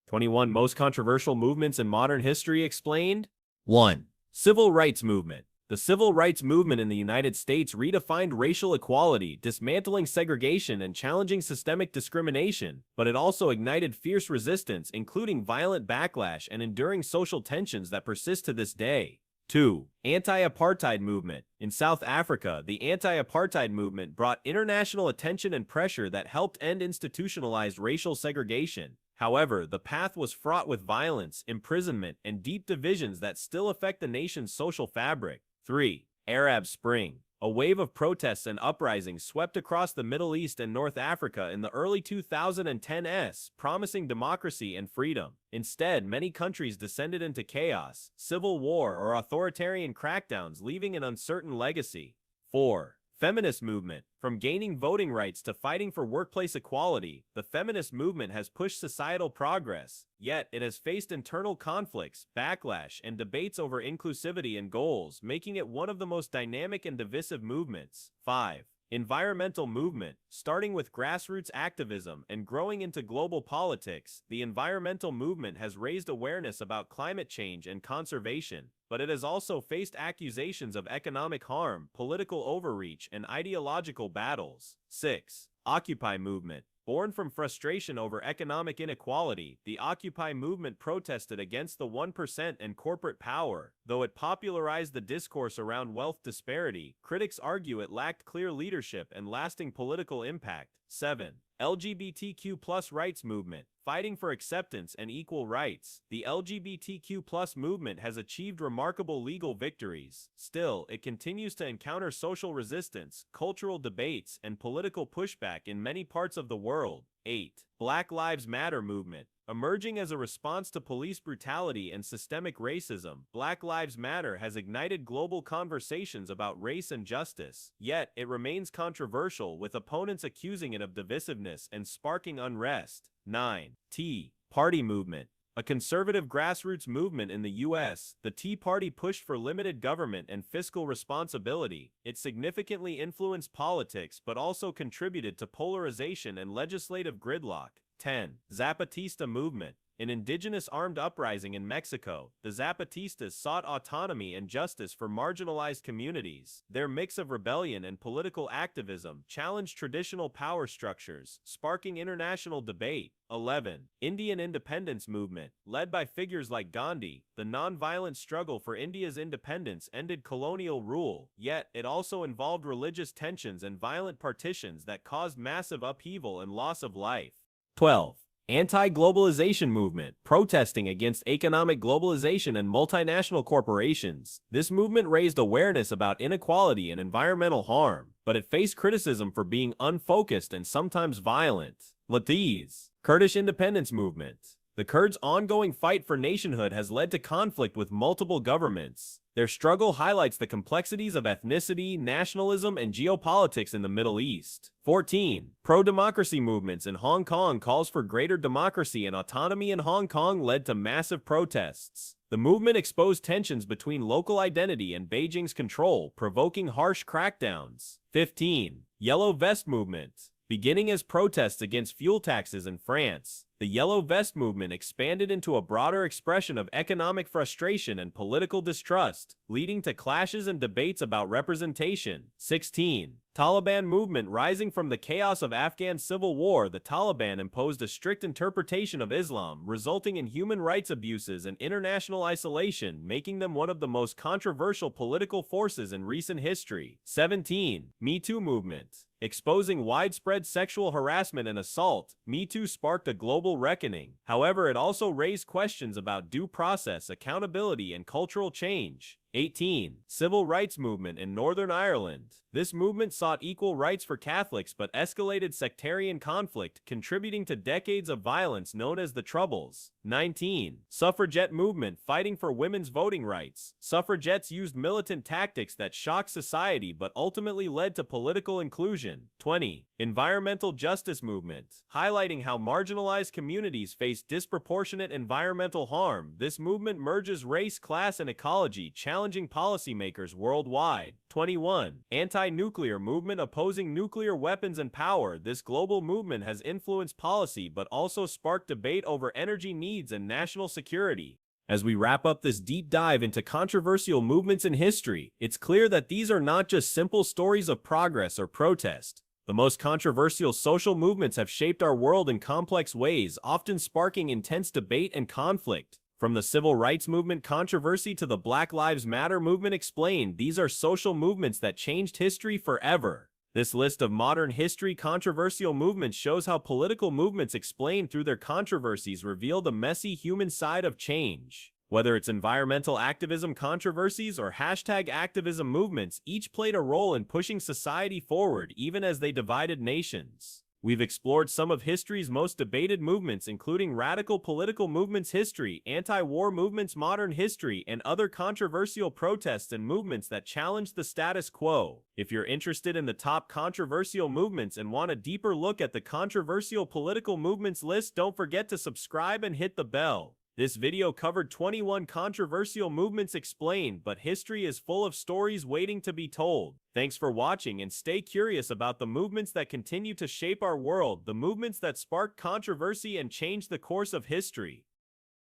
21 Most controversial movements in modern history explained. 1. Civil rights movement. The civil rights movement in the United States redefined racial equality, dismantling segregation and challenging systemic discrimination, but it also ignited fierce resistance, including violent backlash and enduring social tensions that persist to this day. 2. Anti-apartheid movement. In South Africa, the anti-apartheid movement brought international attention and pressure that helped end institutionalized racial segregation. However, the path was fraught with violence, imprisonment, and deep divisions that still affect the nation's social fabric. 3. Arab Spring. A wave of protests and uprisings swept across the Middle East and North Africa in the early 2010s, promising democracy and freedom. Instead, many countries descended into chaos, civil war, or authoritarian crackdowns, leaving an uncertain legacy. 4. Feminist movement. From gaining voting rights to fighting for workplace equality, the feminist movement has pushed societal progress, yet it has faced internal conflicts, backlash, and debates over inclusivity and goals, making it one of the most dynamic and divisive movements. 5. Environmental movement. Starting with grassroots activism and growing into global politics, the environmental movement has raised awareness about climate change and conservation, but it has also faced accusations of economic harm, political overreach, and ideological battles. 6. Occupy movement. Born from frustration over economic inequality, the Occupy movement protested against the 1% and corporate power. Though it popularized the discourse around wealth disparity, critics argue it lacked clear leadership and lasting political impact. 7. LGBTQ+ rights movement. Fighting for acceptance and equal rights, the LGBTQ+ movement has achieved remarkable legal victories. Still, it continues to encounter social resistance, cultural debates, and political pushback in many parts of the world. 8. Black Lives Matter movement. Emerging as a response to police brutality and systemic racism, Black Lives Matter has ignited global conversations about race and justice. Yet, it remains controversial, with opponents accusing it of divisiveness and sparking unrest. 9. Tea Party movement. A conservative grassroots movement in the U.S., the Tea Party pushed for limited government and fiscal responsibility. It significantly influenced politics but also contributed to polarization and legislative gridlock. 10. Zapatista movement. An indigenous armed uprising in Mexico, the Zapatistas sought autonomy and justice for marginalized communities. Their mix of rebellion and political activism challenged traditional power structures, sparking international debate. 11. Indian independence movement. Led by figures like Gandhi, the non-violent struggle for India's independence ended colonial rule, yet it also involved religious tensions and violent partitions that caused massive upheaval and loss of life. 12. Anti-globalization movement, protesting against economic globalization and multinational corporations. This movement raised awareness about inequality and environmental harm, but it faced criticism for being unfocused and sometimes violent. Legacies. Kurdish independence movement. The Kurds' ongoing fight for nationhood has led to conflict with multiple governments. Their struggle highlights the complexities of ethnicity, nationalism, and geopolitics in the Middle East. 14. Pro-democracy movements in Hong Kong calls for greater democracy and autonomy in Hong Kong led to massive protests. The movement exposed tensions between local identity and Beijing's control, provoking harsh crackdowns. 15. Yellow Vest movement. Beginning as protests against fuel taxes in France, the Yellow Vest movement expanded into a broader expression of economic frustration and political distrust, leading to clashes and debates about representation. 16. Taliban movement. Rising from the chaos of Afghan civil war, the Taliban imposed a strict interpretation of Islam, resulting in human rights abuses and international isolation, making them one of the most controversial political forces in recent history. 17. Me Too movement. Exposing widespread sexual harassment and assault, Me Too sparked a global reckoning. However, it also raised questions about due process, accountability, and cultural change. 18. Civil rights movement in Northern Ireland. This movement sought equal rights for Catholics but escalated sectarian conflict, contributing to decades of violence known as the Troubles. 19. Suffragette movement. Fighting for women's voting rights. Suffragettes used militant tactics that shocked society but ultimately led to political inclusion. 20. Environmental justice movement. Highlighting how marginalized communities face disproportionate environmental harm, this movement merges race, class, and ecology, challenging policymakers worldwide. 21. Anti-nuclear movement opposing nuclear weapons and power. This global movement has influenced policy but also sparked debate over energy needs and national security. As we wrap up this deep dive into controversial movements in history, it's clear that these are not just simple stories of progress or protest. The most controversial social movements have shaped our world in complex ways, often sparking intense debate and conflict. From the civil rights movement controversy to the Black Lives Matter movement explained, these are social movements that changed history forever. This list of modern history controversial movements shows how political movements explained through their controversies reveal the messy human side of change. Whether it's environmental activism controversies or hashtag activism movements, each played a role in pushing society forward even as they divided nations. We've explored some of history's most debated movements, including radical political movements history, anti-war movements modern history, and other controversial protests and movements that challenged the status quo. If you're interested in the top controversial movements and want a deeper look at the controversial political movements list, don't forget to subscribe and hit the bell. This video covered 21 controversial movements explained, but history is full of stories waiting to be told. Thanks for watching and stay curious about the movements that continue to shape our world, the movements that sparked controversy and changed the course of history.